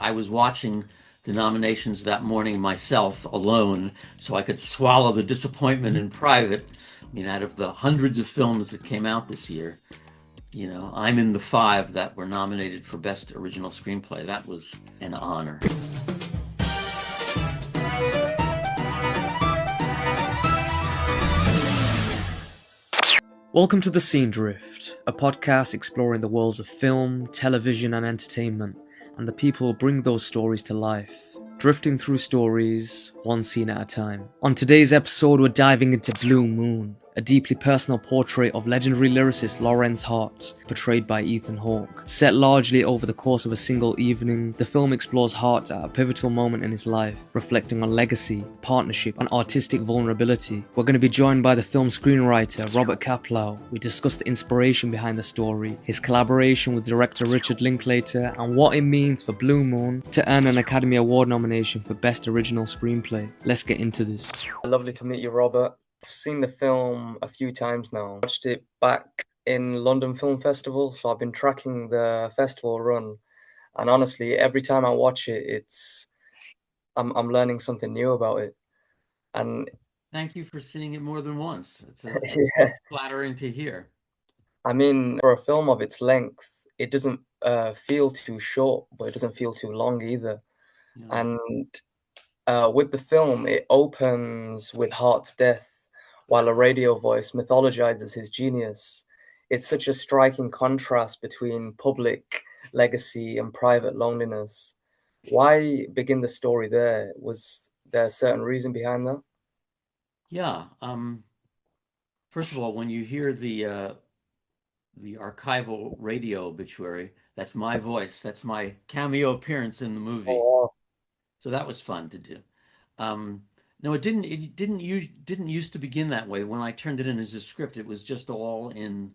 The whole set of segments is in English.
I was watching the nominations that morning myself alone, so I could swallow the disappointment in private. I mean, out of the hundreds of films that came out this year, I'm in the five that were nominated for Best Original Screenplay. That was an honor. Welcome to The Scene Drift, a podcast exploring the worlds of film, television, and entertainment, and the people who bring those stories to life, drifting through stories, one scene at a time. On today's episode, we're diving into Blue Moon, a deeply personal portrait of legendary lyricist Lorenz Hart, portrayed by Ethan Hawke. Set largely over the course of a single evening, the film explores Hart at a pivotal moment in his life, reflecting on legacy, partnership, and artistic vulnerability. We're going to be joined by the film screenwriter Robert Kaplow. We discuss the inspiration behind the story, his collaboration with director Richard Linklater, and what it means for Blue Moon to earn an Academy Award nomination for Best Original Screenplay. Let's get into this. Lovely to meet you, Robert. I've seen the film a few times now. I watched it back in London Film Festival, so I've been tracking the festival run. And honestly, every time I watch it, I'm learning something new about it. And Thank you for seeing it more than once. It's yeah, flattering to hear. I mean, for a film of its length, it doesn't feel too short, but it doesn't feel too long either. Yeah. And with the film, it opens with Hart's death, while a radio voice mythologizes his genius. It's such a striking contrast between public legacy and private loneliness. Why begin the story there? Was there a certain reason behind that? Yeah. First of all, when you hear the archival radio obituary, that's my voice. That's my cameo appearance in the movie. Oh, So that was fun to do. Um, no, it didn't used to begin that way. When I turned it in as a script, it was just all in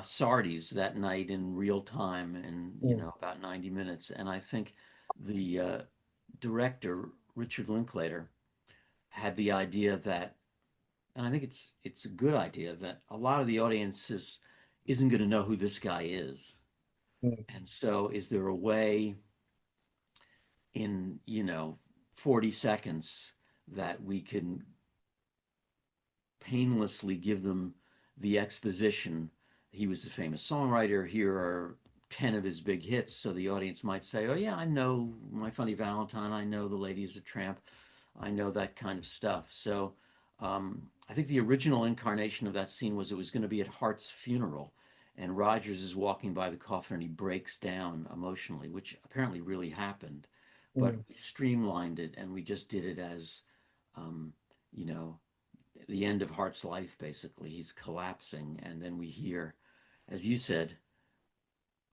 Sardi's that night in real time in, wow. about 90 minutes. And I think the director, Richard Linklater, had the idea that, and I think it's a good idea that a lot of the audience isn't going to know who this guy is. Mm, And so is there a way in, 40 seconds that we can painlessly give them the exposition? He was a famous songwriter. Here are 10 of his big hits. So the audience might say, oh, yeah, I know My Funny Valentine. I know The Lady is a Tramp. I know that kind of stuff. So I think the original incarnation of that scene was it was going to be at Hart's funeral. And Rodgers is walking by the coffin and he breaks down emotionally, which apparently really happened. But mm. we streamlined it and we just did it as, um, you know, the end of Hart's life, basically. He's collapsing. And then we hear, as you said,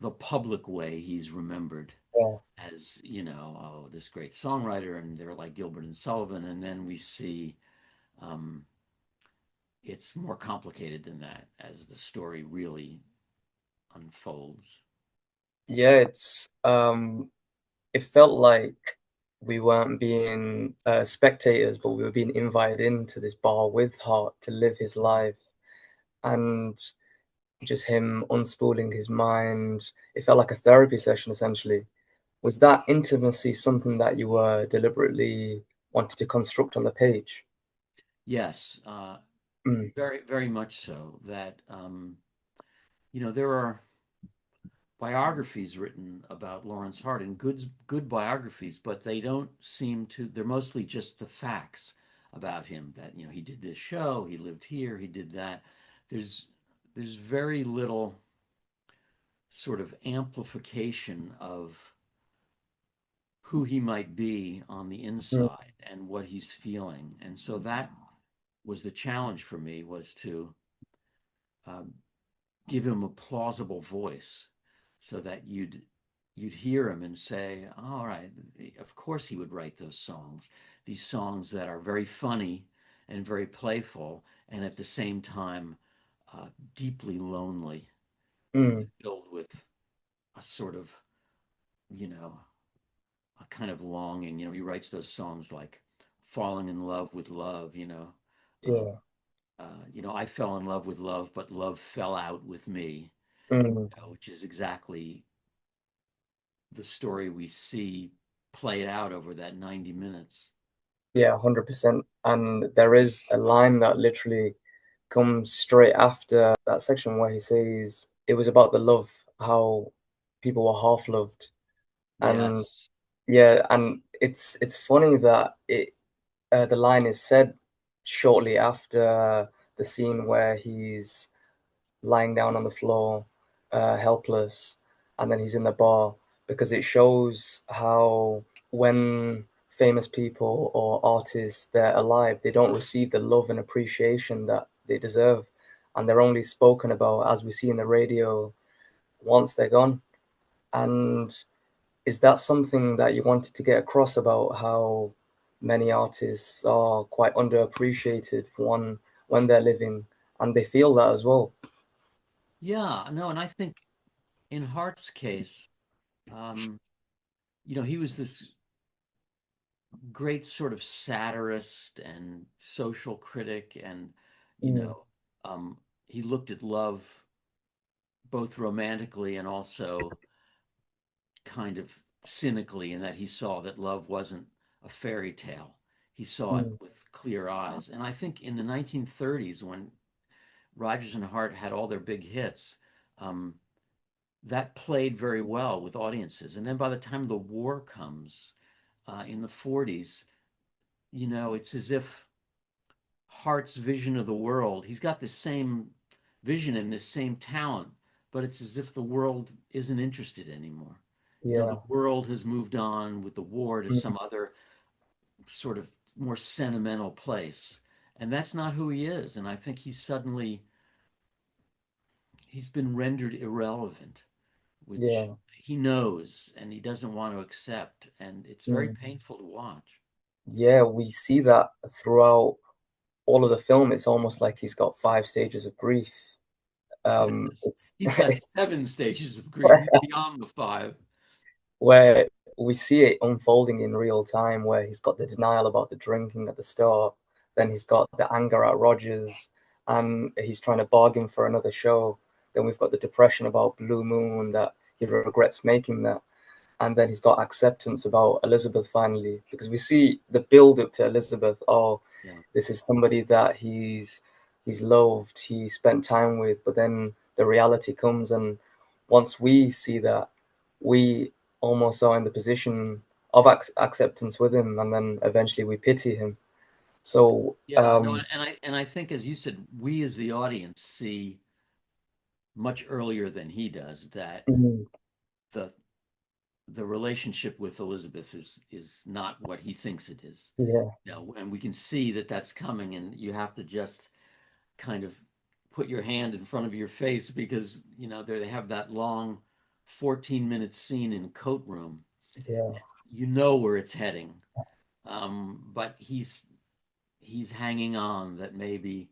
the public way he's remembered Yeah. as, oh, this great songwriter, and they're like Gilbert and Sullivan. And then we see um, it's more complicated than that as the story really unfolds. Yeah, it felt like we weren't being spectators, but we were being invited into this bar with Hart to live his life. And just him unspooling his mind. It felt like a therapy session, essentially. Was that intimacy something that you were deliberately wanted to construct on the page? Yes, Mm, very, very much so. That, there are biographies written about Lorenz Hart and good biographies, but they don't seem to, they're mostly just the facts about him that, he did this show, he lived here, he did that. There's there's very little sort of amplification of who he might be on the mm, inside and what he's feeling. And so that was the challenge for me, was to um, give him a plausible voice so that you'd hear him and say, all right, of course he would write those songs, these songs that are very funny and very playful and at the same time deeply lonely, mm, filled with a sort of, you know, a kind of longing. He writes those songs like falling in love with love, uh, yeah. I fell in love with love, but love fell out with me, Mm, which is exactly the story we see played out over that 90 minutes. Yeah, 100%. And there is a line that literally comes straight after that section where he says it was about the love, how people were half loved. And Yes. yeah, and it's funny that the line is said shortly after the scene where he's lying down on the floor, helpless, and then he's in the bar, because it shows how when famous people or artists they're alive, they don't receive the love and appreciation that they deserve, and they're only spoken about, as we see in the radio, once they're gone. And is that something that you wanted to get across about how many artists are quite underappreciated when they're living, and they feel that as well? Yeah, no, and I think in Hart's case, um, he was this great sort of satirist and social critic, and you Mm, know, um, he looked at love both romantically and also kind of cynically, in that he saw that love wasn't a fairy tale. He saw it mm, with clear eyes. And I think in the 1930s, when Rodgers and Hart had all their big hits, um, that played very well with audiences. And then by the time the war comes in the 40s, it's as if Hart's vision of the world, he's got the same vision and this same talent, but it's as if the world isn't interested anymore. The yeah. world has moved on with the war to Mm, some other sort of more sentimental place. And that's not who he is. And I think he's been rendered irrelevant, which yeah. he knows and he doesn't want to accept. And it's very Mm. painful to watch. Yeah, we see that throughout all of the film. It's almost like he's got five stages of grief. Yes. It's He's got seven stages of grief. He's beyond the five. where we see it unfolding in real time, where he's got the denial about the drinking at the start, then he's got the anger at Rogers, and he's trying to bargain for another show. Then we've got the depression about Blue Moon, that he regrets making that. And then he's got acceptance about Elizabeth finally, because we see the build up to Elizabeth. Oh, Yeah. this is somebody that he's loved, he spent time with, but then the reality comes, and once we see that, we almost are in the position of acceptance with him, and then eventually we pity him. So Yeah, no, and I think, as you said, we as the audience see much earlier than he does that mm, the the relationship with Elizabeth is not what he thinks it is. yeah, And we can see that that's coming, and you have to just kind of put your hand in front of your face, because there they have that long 14-minute scene in coat room. yeah, You know where it's heading, but he's hanging on that maybe,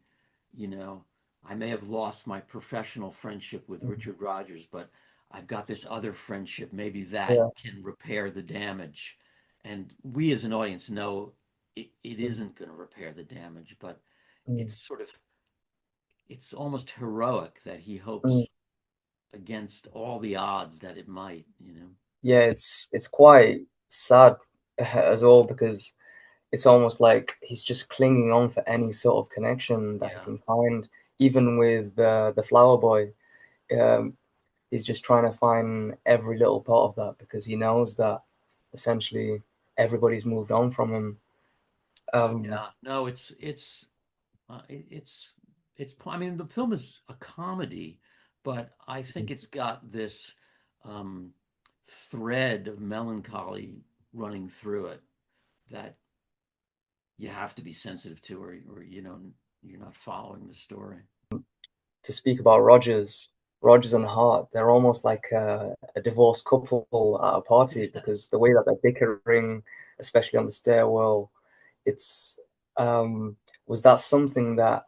you know, I may have lost my professional friendship with mm, Richard Rodgers, but I've got this other friendship. Maybe that yeah, can repair the damage. And we as an audience know it mm, isn't going to repair the damage, but mm, it's sort of, it's almost heroic that he mm. hopes against all the odds that it might. Yeah. It's quite sad as well, because it's almost like he's just clinging on for any sort of connection that he Yeah. can find. Even with the flower boy, um, he's just trying to find every little part of that, because he knows that essentially everybody's moved on from him. Um, Yeah. No, it's I mean, the film is a comedy, but I think it's got this um, thread of melancholy running through it that you have to be sensitive to, or you're not following the story. to speak about Rogers and Hart, they're almost like a divorced couple at a party, because Yes. the way that they're bickering, especially on the stairwell, it's was that something that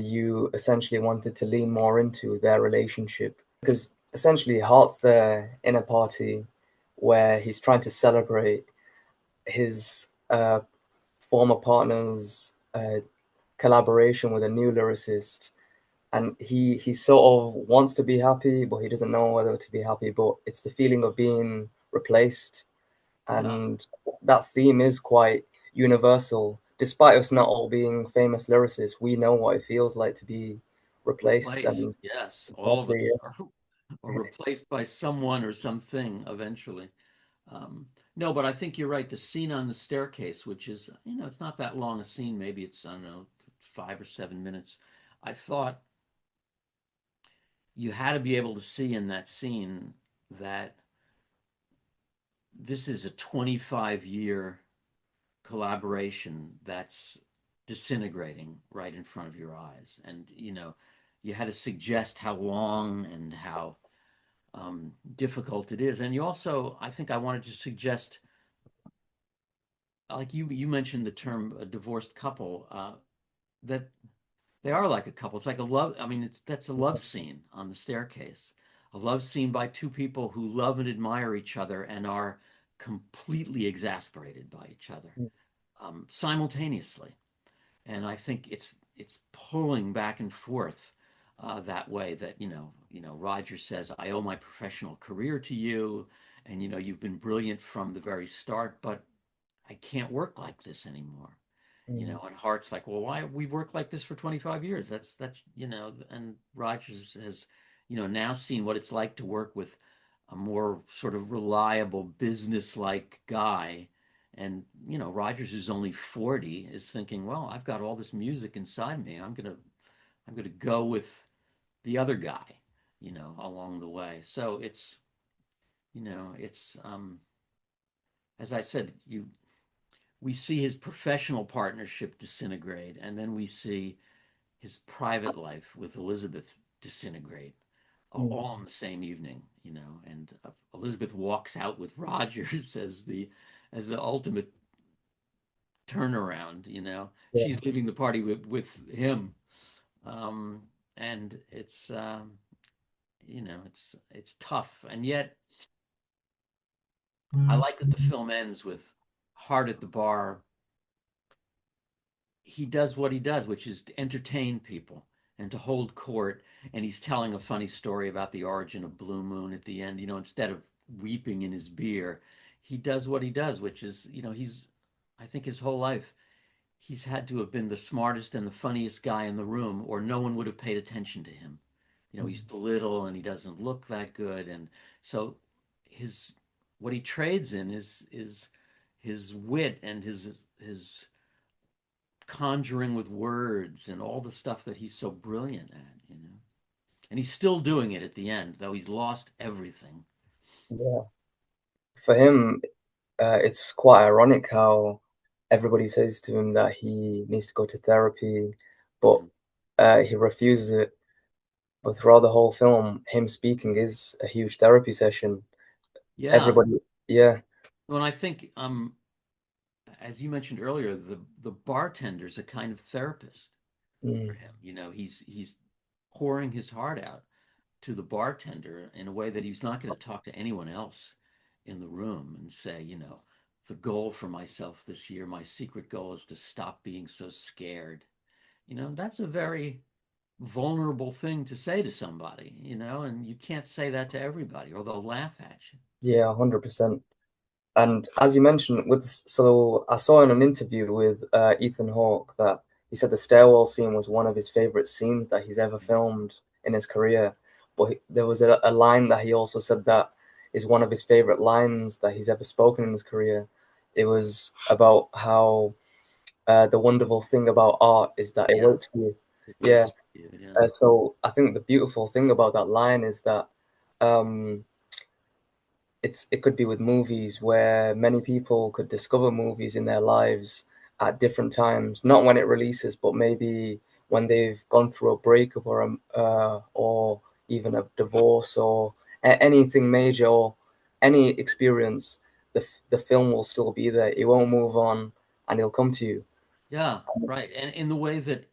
you essentially wanted to lean more into their relationship? Because essentially Hart's there in a party where he's trying to celebrate his former partner's collaboration with a new lyricist, and he sort of wants to be happy, but he doesn't know whether to be happy. But it's the feeling of being replaced, Yeah, and that theme is quite universal. Despite us not all being famous lyricists, we know what it feels like to be replaced, replaced. and Yes, all of exactly, us are, are replaced by someone or something eventually. Um, no, but I think you're right. The scene on the staircase, which is, it's not that long a scene. Maybe it's, I don't know, 5 or 7 minutes. I thought you had to be able to see in that scene that this is a 25-year collaboration that's disintegrating right in front of your eyes. And, you had to suggest how long and how difficult it is. And you also, I think I wanted to suggest, like you mentioned the term a divorced couple, that they are like a couple. It's like a love. I mean, that's a love scene on the staircase, a love scene by two people who love and admire each other and are completely exasperated by each other simultaneously. And I think it's pulling back and forth that way. That Roger says, "I owe my professional career to you, and you've been brilliant from the very start, but I can't work like this anymore." mm, And Hart's like, well, why we've worked like this for 25 years? That's and Rogers has, now seen what it's like to work with a more sort of reliable business-like guy. And, Rogers, who's only 40, is thinking, well, I've got all this music inside me. I'm gonna go with the other guy, along the way. So it's as I said, we see his professional partnership disintegrate, and then we see his private life with Elizabeth disintegrate mm, all in the same evening, and Elizabeth walks out with Rogers as the ultimate turnaround, yeah, she's leaving the party with him. Um, and it's tough, and yet I like that the film ends with Hart at the bar. He does what he does, which is to entertain people and to hold court. And he's telling a funny story about the origin of Blue Moon at the end. Instead of weeping in his beer, he does what he does, which is, I think his whole life, he's had to have been the smartest and the funniest guy in the room, or no one would have paid attention to him. He's little and he doesn't look that good. And so his, what he trades in is his wit and his conjuring with words and all the stuff that he's so brilliant at. And he's still doing it at the end, though he's lost everything. yeah. For him, it's quite ironic how everybody says to him that he needs to go to therapy, but Mm. he refuses it. But throughout the whole film, him speaking is a huge therapy session. Yeah. Everybody, yeah, Well, and I think, as you mentioned earlier, the bartender's a kind of therapist for mm, him. He's pouring his heart out to the bartender in a way that he's not going to talk to anyone else in the room and say, the goal for myself this year, my secret goal is to stop being so scared. That's a very vulnerable thing to say to somebody, and you can't say that to everybody or they'll laugh at you. yeah, 100%. And as you mentioned, so I saw in an interview with Ethan Hawke that he said the stairwell scene was one of his favorite scenes that he's ever filmed in his career. But there was a line that he also said that is one of his favorite lines that he's ever spoken in his career. It was about how the wonderful thing about art is that it Yeah, waits for you. it Yeah. waits for you. Yeah. So I think the beautiful thing about that line is that um, it could be with movies where many people could discover movies in their lives at different times, not when it releases, but maybe when they've gone through a breakup or even a divorce or anything major or any experience. The film will still be there. It won't move on, and it'll come to you. Yeah, right. And in the way that,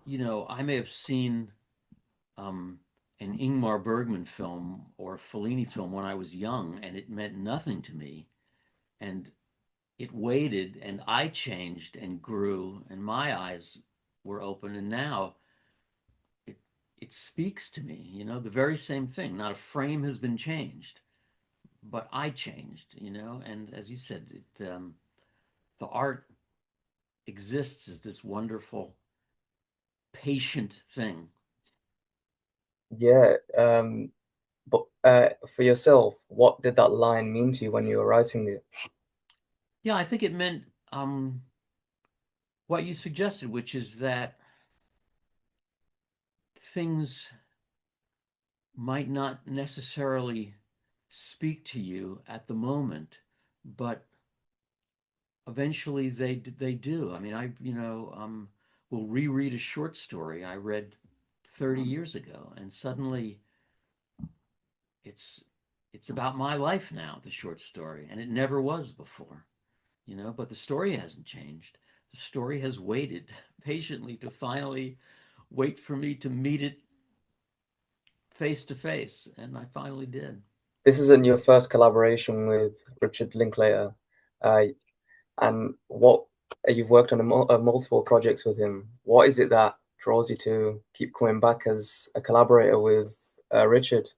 I may have seen um, an Ingmar Bergman film or a Fellini film when I was young, and it meant nothing to me. And it waited, and I changed and grew, and my eyes were open. And now, it, it speaks to me, the very same thing. Not a frame has been changed, but I changed, and as you said, the art exists as this wonderful, patient thing. Yeah. But for yourself, what did that line mean to you when you were writing it? Yeah, I think it meant what you suggested, which is that things might not necessarily speak to you at the moment, but eventually they do. I mean, will reread a short story I read 30 years ago, and suddenly it's it's about my life now, the short story, and it never was before, but the story hasn't changed. The story has waited patiently to finally wait for me to meet it face to face, and I finally did. This isn't your first collaboration with Richard Linklater, uh, and what you've worked on multiple projects with him. What is it that draws you to keep coming back as a collaborator with Richard?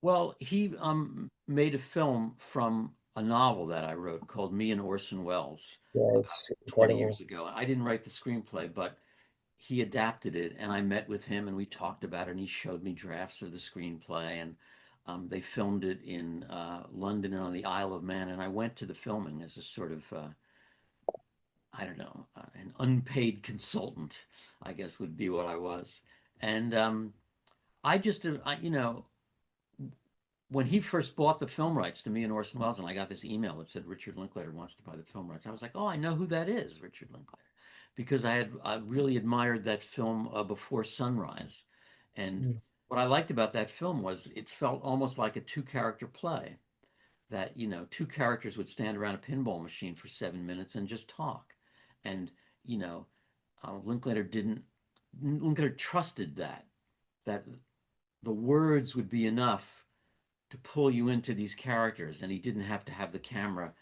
Well, he made a film from a novel that I wrote called Me and Orson Welles Yeah, about it's 20 incredible. years ago. I didn't write the screenplay, but he adapted it, and I met with him and we talked about it, and he showed me drafts of the screenplay, and they filmed it in London and on the Isle of Man, and I went to the filming as a sort of I don't know, an unpaid consultant, I guess would be what I was. And I just, when he first bought the film rights to Me and Orson Welles, and I got this email that said Richard Linklater wants to buy the film rights, I was like, oh, I know who that is, Richard Linklater, because I really admired that film Before Sunrise, and Mm. what I liked about that film was it felt almost like a two-character play. That two characters would stand around a pinball machine for 7 minutes and just talk, and you know, Linklater didn't. Linklater trusted that the words would be enough to pull you into these characters, and he didn't have to have the camera,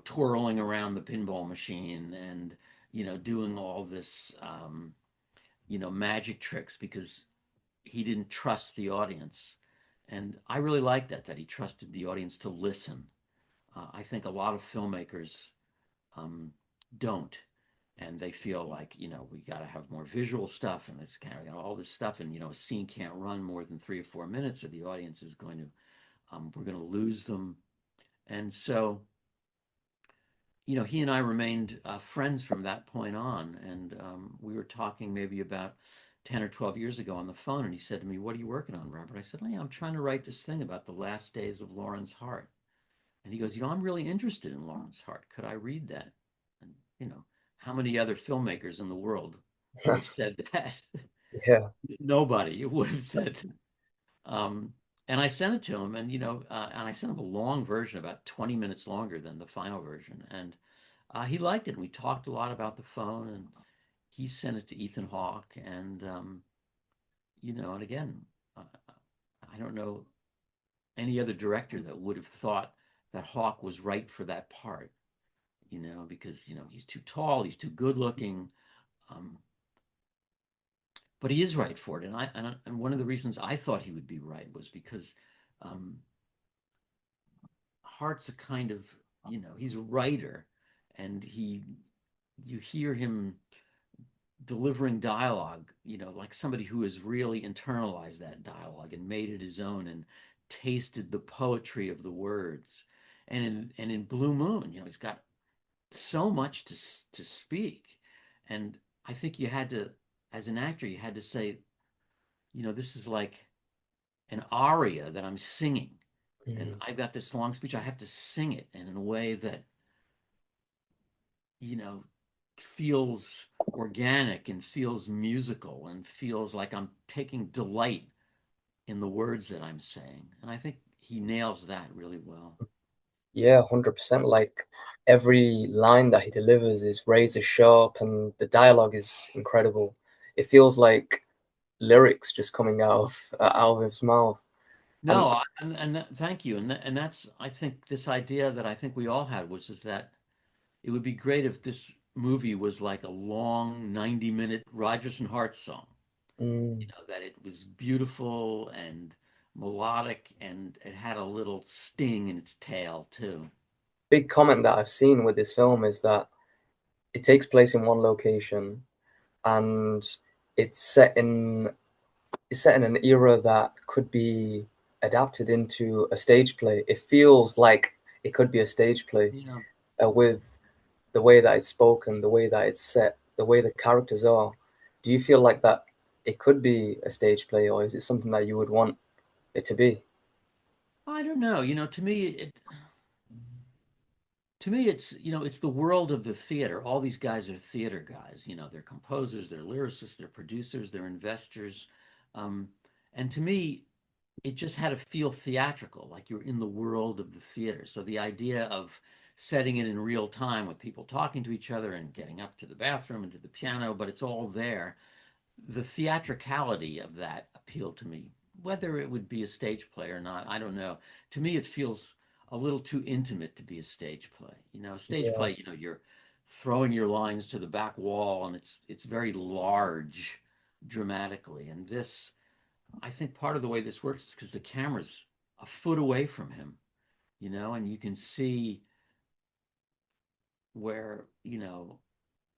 twirling around the pinball machine and doing all this, magic tricks because he didn't trust the audience. And I really like that he trusted the audience to listen. I think a lot of filmmakers um, don't, and they feel like we got to have more visual stuff, and it's kind of all this stuff, and a scene can't run more than 3 or 4 minutes, or the audience is going to we're going to lose them. And so he and I remained friends from that point on, and we were talking maybe about 10 or 12 years ago on the phone, and he said to me, "What are you working on, Robert?" I said, "Oh, yeah, I'm trying to write this thing about the last days of Lorenz Hart." And he goes, "I'm really interested in Lorenz Hart. Could I read that?" And, how many other filmmakers in the world would have said that? Yeah. Nobody would have said. Um, and I sent it to him, and, and I sent him a long version, about 20 minutes longer than the final version. And he liked it. We talked a lot about the phone, and he sent it to Ethan Hawke. And, and again, uh, I don't know any other director that would have thought that Hawke was right for that part, because, he's too tall, he's too good looking. Um, but he is right for it. And one of the reasons I thought he would be right was because um, Hart's a kind of, he's a writer, and you hear him delivering dialogue, like somebody who has really internalized that dialogue and made it his own and tasted the poetry of the words. And in Blue Moon, he's got so much to speak, and I think you had to, as an actor, you had to say, this is like an aria that I'm singing, and Mm. I've got this long speech. I have to sing it, and in a way that you know feels organic and feels musical and feels like I'm taking delight in the words that I'm saying. And I think he nails that really well. Yeah, 100%. Like every line that he delivers is razor sharp and the dialogue is incredible. It feels like lyrics just coming out of his mouth. And No, thank you. And that's, I think, this idea that I think we all had, which is that it would be great if this movie was like a long 90-minute Rodgers and Hart song. Mm. That it was beautiful and melodic, and it had a little sting in its tail too. Big comment that I've seen with this film is that it takes place in one location, and it's set in it's set in an era that could be adapted into a stage play. It feels like it could be a stage play, Yeah. with the way that it's spoken, the way that it's set, the way the characters are. Do you feel like that it could be a stage play, or is it something that you would want it to be? I don't know. To me, it's the world of the theater. All these guys are theater guys. They're composers, they're lyricists, they're producers, they're investors. Um, and to me, it just had to feel theatrical, like you're in the world of the theater. So the idea of setting it in real time with people talking to each other and getting up to the bathroom and to the piano, but it's all there. The theatricality of that appealed to me. Whether it would be a stage play or not, I don't know. To me, it feels a little too intimate to be a stage play. A stage Yeah. play, you're throwing your lines to the back wall, and it's very large dramatically. And this, I think part of the way this works is because the camera's a foot away from him, and you can see where,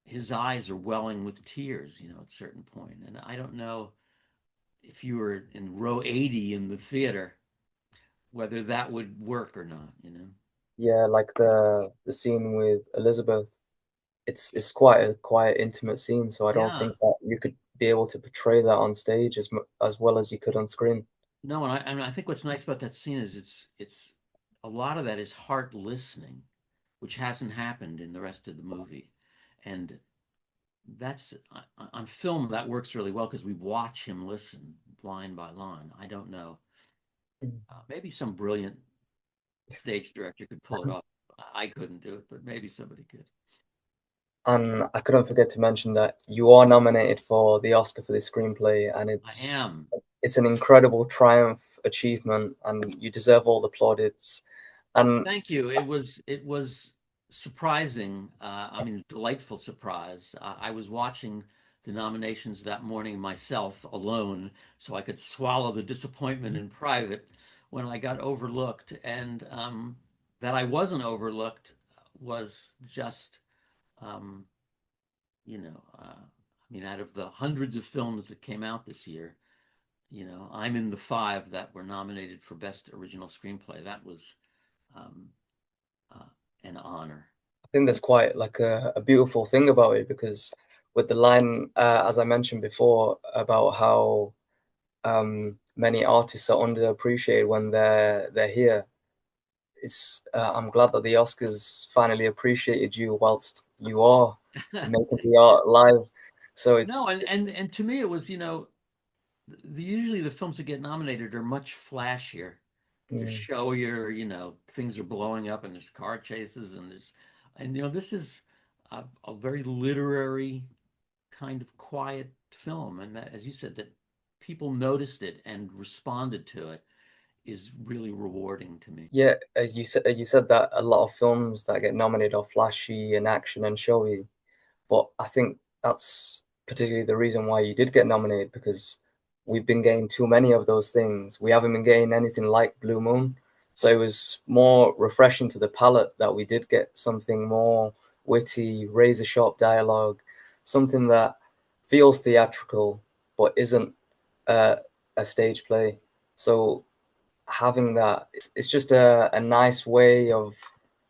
his eyes are welling with tears, at a certain point. And I don't know if you were in row 80 in the theater, whether that would work or not. Yeah, like the scene with Elizabeth, it's quite a quiet, intimate scene, so I don't Yeah. think that you could be able to portray that on stage as well as you could on screen. No, and I think what's nice about that scene is it's a lot of that is Hart listening, which hasn't happened in the rest of the movie. And that's on film that works really well because we watch him listen line by line. I don't know. Maybe some brilliant stage director could pull it off. I couldn't do it, but maybe somebody could. And I couldn't forget to mention that you are nominated for the Oscar for this screenplay, and I am. it's an incredible triumph achievement, and you deserve all the plaudits. And Thank you. It was surprising. I mean, delightful surprise. I was watching the nominations that morning myself alone, so I could swallow the disappointment in private when I got overlooked, and that I wasn't overlooked was just, um, I mean, out of the hundreds of films that came out this year, I'm in the five that were nominated for Best Original Screenplay. That was um, uh, an honor. I think there's quite like a beautiful thing about it, because with the line, as I mentioned before, about how many artists are underappreciated when they're here. I'm glad that the Oscars finally appreciated you whilst you are making the art live. So No, and and it's and to me, it was usually the films that get nominated are much flashier. They're mm, showier. Things are blowing up, and there's car chases, and this is a very literary kind of quiet film, and that, as you said, that people noticed it and responded to it is really rewarding to me. yeah. You said that a lot of films that get nominated are flashy and action and showy. But I think that's particularly the reason why you did get nominated, because we've been getting too many of those things. We haven't been getting anything like Blue Moon. So it was more refreshing to the palate that we did get something more witty, razor sharp dialogue, something that feels theatrical but isn't uh, a stage play. So having that, it's just a nice way of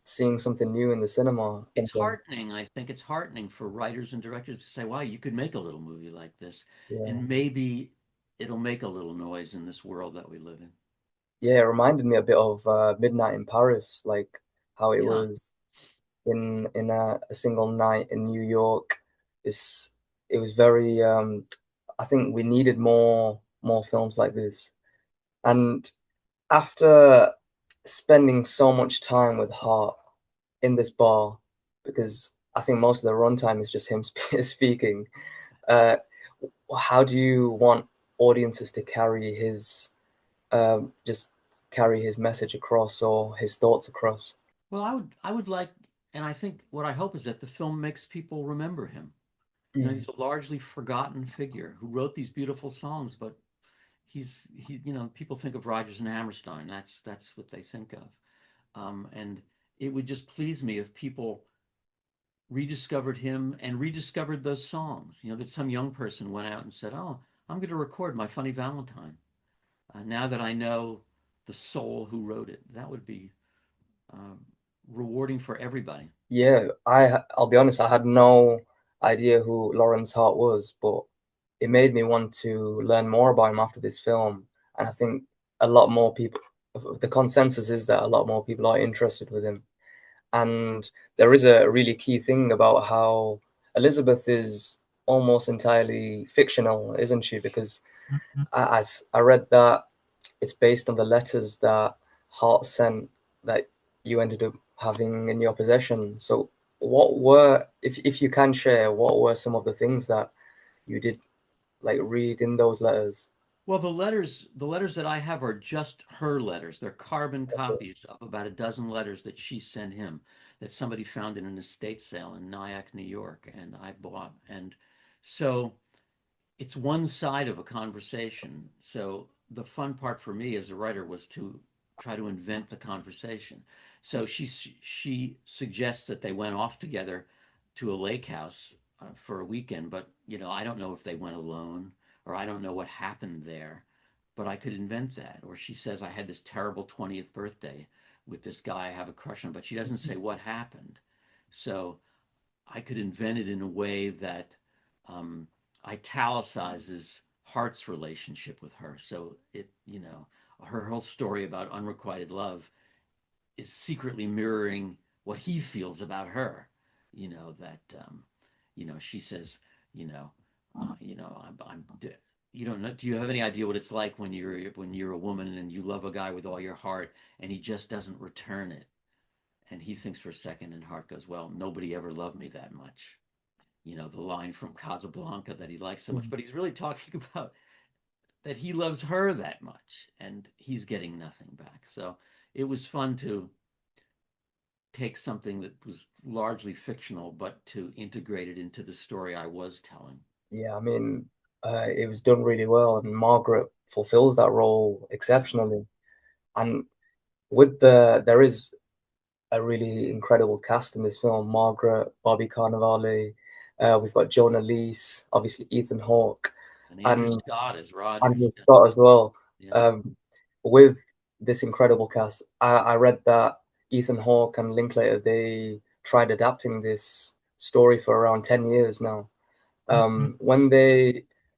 seeing something new in the cinema. It's heartening. I think it's heartening for writers and directors to say, wow, you could make a little movie like this, Yeah. and maybe it'll make a little noise in this world that we live in. Yeah, it reminded me a bit of Midnight in Paris, like how it Yeah. was in a single night in New York. It's it was very I think we needed more films like this. And after spending so much time with Hart in this bar, because I think most of the runtime is just him speaking, uh, how do you want audiences to just carry his message across, or his thoughts across? Well, I would like, and I think what I hope is that the film makes people remember him. He's a largely forgotten figure who wrote these beautiful songs, but people think of Rodgers and Hammerstein. That's what they think of. And it would just please me if people rediscovered him and rediscovered those songs. That some young person went out and said, "Oh, I'm going to record My Funny Valentine." Now that I know the soul who wrote it, that would be uh, rewarding for everybody. Yeah, I'll be honest, I had no idea who Lorenz Hart was, but it made me want to learn more about him after this film. And I think a lot more people, the consensus is that a lot more people are interested with him. And there is a really key thing about how Elizabeth is almost entirely fictional, isn't she? Because as I read that it's based on the letters that Hart sent that you ended up having in your possession. So what were, if you can share, what were some of the things that you did like read in those letters? Well, the letters that I have are just her letters. They're carbon copies of about a dozen letters that she sent him that somebody found in an estate sale in Nyack, New York, and I bought. And so it's one side of a conversation. So the fun part for me as a writer was to try to invent the conversation. So she suggests that they went off together to a lake house for a weekend, but I don't know if they went alone or I don't know what happened there, but I could invent that. Or she says I had this terrible 20th birthday with this guy I have a crush on, but she doesn't say what happened. So I could invent it in a way that um, italicizes Hart's relationship with her. So her whole story about unrequited love is secretly mirroring what he feels about her. That she says, you know, I'm you don't know. Do you have any idea what it's like when you're a woman and you love a guy with all your heart and he just doesn't return it? And he thinks for a second, and Hart goes, "Well, nobody ever loved me that much." The line from Casablanca that he likes so much, but he's really talking about that he loves her that much and he's getting nothing back. So it was fun to take something that was largely fictional, but to integrate it into the story I was telling. Yeah, I mean, it was done really well, and Margaret fulfills that role Yeah. exceptionally. And there is a really incredible cast in this film. Margaret, Bobby Cannavale, we've got Jonah Lees, obviously Ethan Hawke, And Andrew and Scott as Andrew Rodgers. Scott as well. Yeah. Um, with this incredible cast, I read that Ethan Hawke and Linklater, they tried adapting this story for around 10 years now.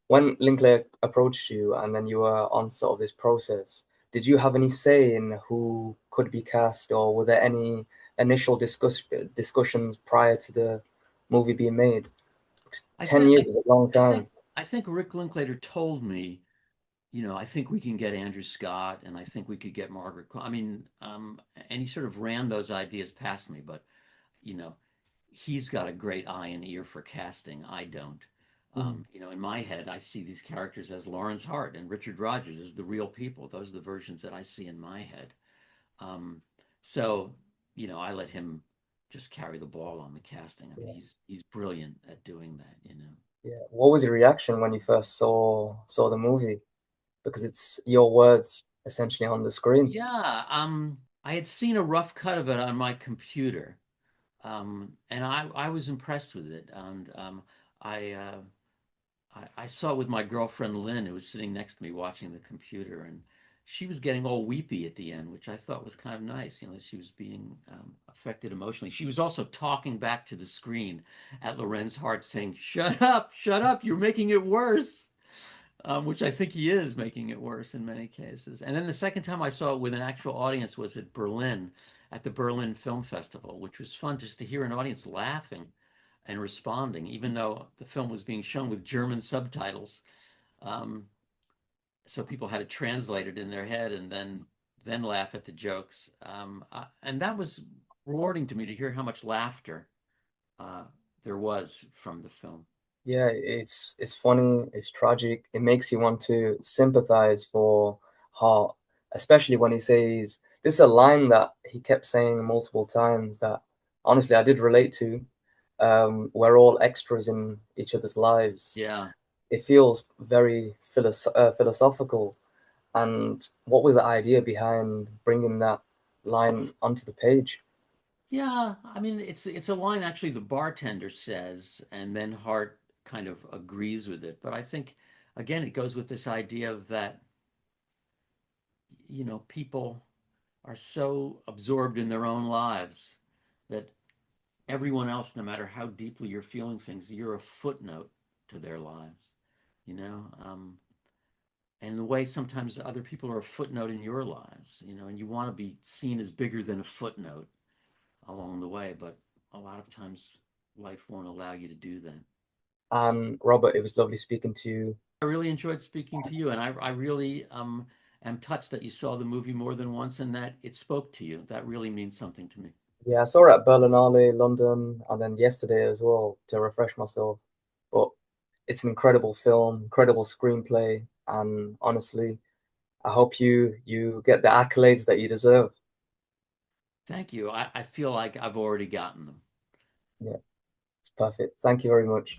When Linklater approached you and then you were on sort of this process, did you have any say in who could be cast, or were there any initial discussions prior to the movie being made? I 10 think years I, is a long I think time. I think Rick Linklater told me, I think we can get Andrew Scott and I think we could get Margaret. I mean, and he sort of ran those ideas past me, but you know, he's got a great eye and ear for casting. I don't. Mm. In my head, I see these characters as Lorenz Hart and Richard Rodgers as the real people. Those are the versions that I see in my head. Um, so, I let him just carry the ball on the casting. I mean, Yeah. he's brilliant at doing that. Yeah. What was your reaction when you first saw the movie? Because it's your words essentially on the screen. Yeah, I had seen a rough cut of it on my computer, and I was impressed with it. And I, uh, I saw it with my girlfriend Lynn, who was sitting next to me watching the computer, and she was getting all weepy at the end, which I thought was kind of nice. She was being affected emotionally. She was also talking back to the screen at Lorenz Hart, saying, shut up, you're making it worse." Which I think he is making it worse in many cases. And then the second time I saw it with an actual audience was at Berlin, at the Berlin Film Festival, which was fun just to hear an audience laughing and responding, even though the film was being shown with German subtitles. Um, so people had to translate it in their head and then laugh at the jokes. And that was rewarding to me to hear how much laughter uh, there was from the film. Yeah, it's funny, it's tragic. It makes you want to sympathize for Hart, especially when he says this is a line that he kept saying multiple times that honestly I did relate to. we're all extras in each other's lives. Yeah. It feels very philosophical. And what was the idea behind bringing that line onto the page? Yeah, I mean it's a line actually the bartender says, and then Hart kind of agrees with it. But I think again it goes with this idea of that, people are so absorbed in their own lives that everyone else, no matter how deeply you're feeling things, you're a footnote to their lives, you know. And in the way sometimes other people are a footnote in your lives, and you want to be seen as bigger than a footnote along the way, but a lot of times life won't allow you to do that. And Robert, it was lovely speaking to you. I really enjoyed speaking to you, and I really am touched that you saw the movie more than once and that it spoke to you. That really means something to me. Yeah, I saw it at Berlinale, London, and then yesterday as well to refresh myself. But it's an incredible film, incredible screenplay, and honestly, I hope you get the accolades that you deserve. Thank you. I feel like I've already gotten them. Yeah, it's perfect. Thank you very much.